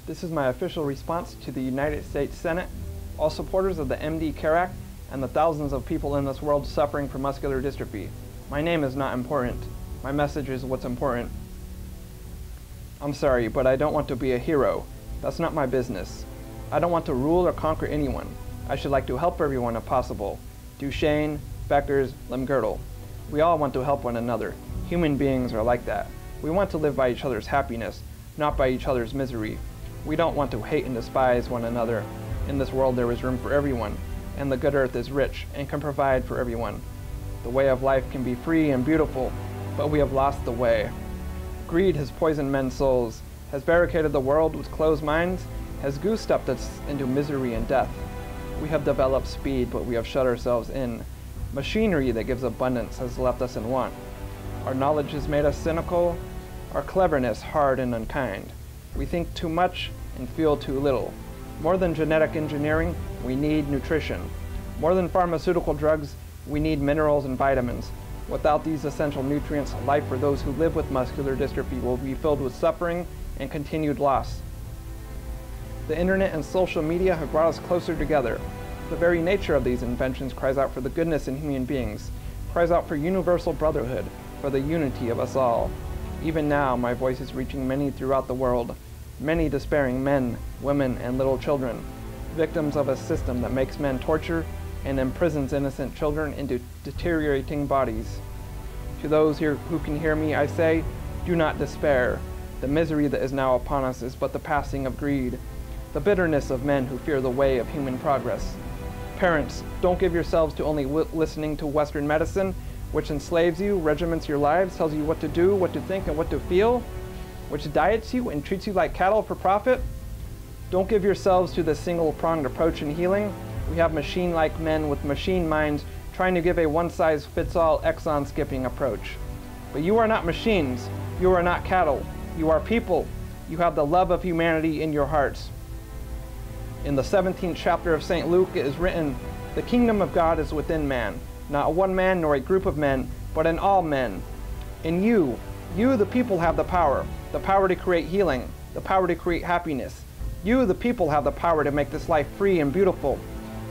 This is my official response to the United States Senate, all supporters of the MD Care Act, and the thousands of people in this world suffering from muscular dystrophy. My name is not important. My message is what's important. I'm sorry, but I don't want to be a hero. That's not my business. I don't want to rule or conquer anyone. I should like to help everyone if possible. Duchenne, Becker's, Limb-Girdle. We all want to help one another. Human beings are like that. We want to live by each other's happiness, not by each other's misery. We don't want to hate and despise one another. In this world there is room for everyone, and the good earth is rich and can provide for everyone. The way of life can be free and beautiful, but we have lost the way. Greed has poisoned men's souls, has barricaded the world with closed minds, has goose-stepped us into misery and death. We have developed speed, but we have shut ourselves in. Machinery that gives abundance has left us in want. Our knowledge has made us cynical, our cleverness hard and unkind. We think too much and feel too little. More than genetic engineering, we need nutrition. More than pharmaceutical drugs, we need minerals and vitamins. Without these essential nutrients, life for those who live with muscular dystrophy will be filled with suffering and continued loss. The internet and social media have brought us closer together. The very nature of these inventions cries out for the goodness in human beings, cries out for universal brotherhood, for the unity of us all. Even now, my voice is reaching many throughout the world, many despairing men, women, and little children, victims of a system that makes men torture and imprisons innocent children into deteriorating bodies. To those here who can hear me, I say, do not despair. The misery that is now upon us is but the passing of greed, the bitterness of men who fear the way of human progress. Parents, don't give yourselves to only listening to Western medicine, which enslaves you, regiments your lives, tells you what to do, what to think, and what to feel, which diets you and treats you like cattle for profit. Don't give yourselves to the single-pronged approach in healing. We have machine-like men with machine minds trying to give a one-size-fits-all exon-skipping approach. But you are not machines. You are not cattle. You are people. You have the love of humanity in your hearts. In the 17th chapter of St. Luke, it is written, "The kingdom of God is within man, not one man nor a group of men, but in all men." In you, the people, have the power to create healing, the power to create happiness. You, the people, have the power to make this life free and beautiful,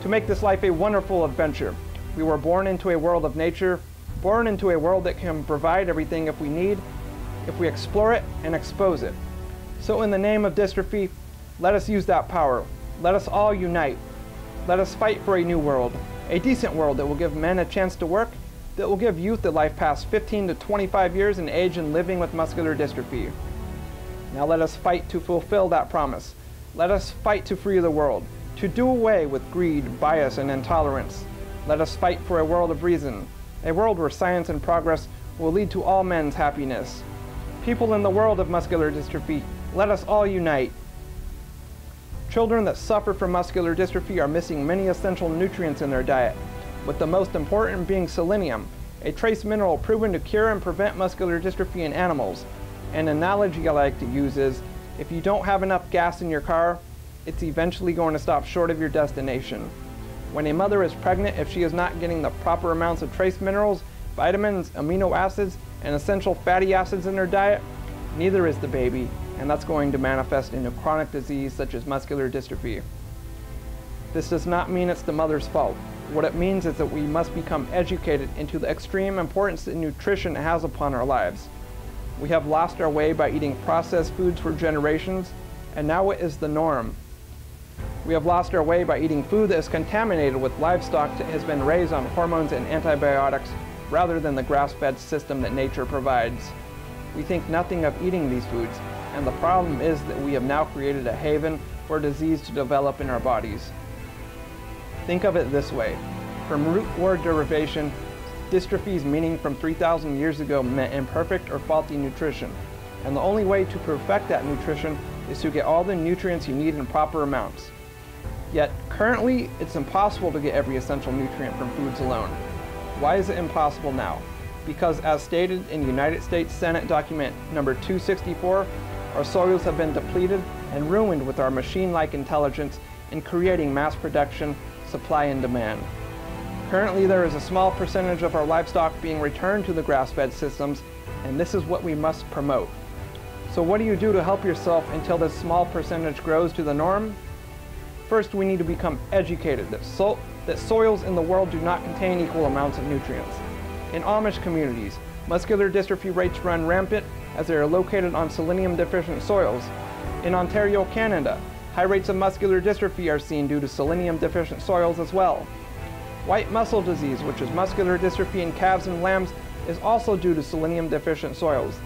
to make this life a wonderful adventure. We were born into a world of nature, born into a world that can provide everything if we need, if we explore it and expose it. So in the name of dystrophy, let us use that power. Let us all unite. Let us fight for a new world, a decent world that will give men a chance to work, that will give youth a life past 15 to 25 years in age and living with muscular dystrophy. Now let us fight to fulfill that promise. Let us fight to free the world, to do away with greed, bias, and intolerance. Let us fight for a world of reason, a world where science and progress will lead to all men's happiness. People in the world of muscular dystrophy, let us all unite. Children that suffer from muscular dystrophy are missing many essential nutrients in their diet, with the most important being selenium, a trace mineral proven to cure and prevent muscular dystrophy in animals. An analogy I like to use is, if you don't have enough gas in your car, it's eventually going to stop short of your destination. When a mother is pregnant, if she is not getting the proper amounts of trace minerals, vitamins, amino acids, and essential fatty acids in her diet, neither is the baby, and that's going to manifest into chronic disease such as muscular dystrophy. This does not mean it's the mother's fault. What it means is that we must become educated into the extreme importance that nutrition has upon our lives. We have lost our way by eating processed foods for generations, and now it is the norm. We have lost our way by eating food that is contaminated with livestock that has been raised on hormones and antibiotics rather than the grass-fed system that nature provides. We think nothing of eating these foods, and the problem is that we have now created a haven for disease to develop in our bodies. Think of it this way. From root word derivation, dystrophy's meaning from 3,000 years ago meant imperfect or faulty nutrition, and the only way to perfect that nutrition is to get all the nutrients you need in proper amounts. Yet, currently, it's impossible to get every essential nutrient from foods alone. Why is it impossible now? Because as stated in United States Senate document number 264, our soils have been depleted and ruined with our machine-like intelligence in creating mass production, supply, and demand. Currently, there is a small percentage of our livestock being returned to the grass-fed systems, and this is what we must promote. So what do you do to help yourself until this small percentage grows to the norm? First, we need to become educated that soils in the world do not contain equal amounts of nutrients. In Amish communities, muscular dystrophy rates run rampant as they are located on selenium-deficient soils. In Ontario, Canada, high rates of muscular dystrophy are seen due to selenium-deficient soils as well. White muscle disease, which is muscular dystrophy in calves and lambs, is also due to selenium-deficient soils.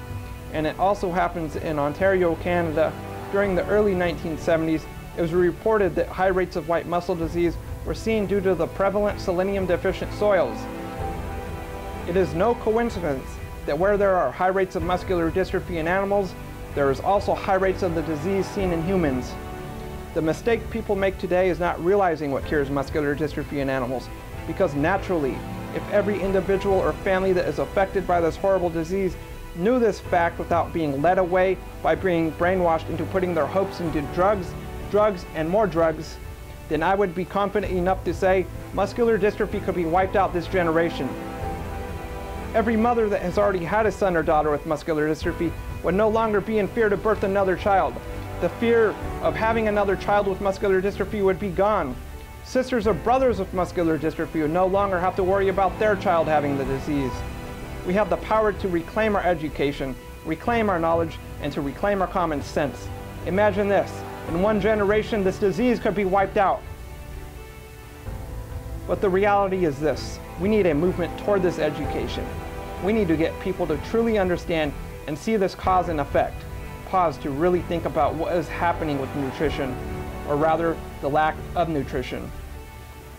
And it also happens in Ontario, Canada. During the early 1970s, it was reported that high rates of white muscle disease were seen due to the prevalent selenium-deficient soils. It is no coincidence that where there are high rates of muscular dystrophy in animals, there is also high rates of the disease seen in humans. The mistake people make today is not realizing what cures muscular dystrophy in animals, because naturally, if every individual or family that is affected by this horrible disease knew this fact without being led away by being brainwashed into putting their hopes into drugs, and more drugs, then I would be confident enough to say muscular dystrophy could be wiped out this generation. Every mother that has already had a son or daughter with muscular dystrophy would no longer be in fear to birth another child. The fear of having another child with muscular dystrophy would be gone. Sisters or brothers with muscular dystrophy would no longer have to worry about their child having the disease. We have the power to reclaim our education, reclaim our knowledge, and to reclaim our common sense. Imagine this. In one generation, this disease could be wiped out. But the reality is this. We need a movement toward this education. We need to get people to truly understand and see this cause and effect. Pause to really think about what is happening with nutrition, or rather, the lack of nutrition.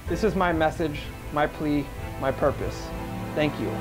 This is my message, my plea, my purpose. Thank you.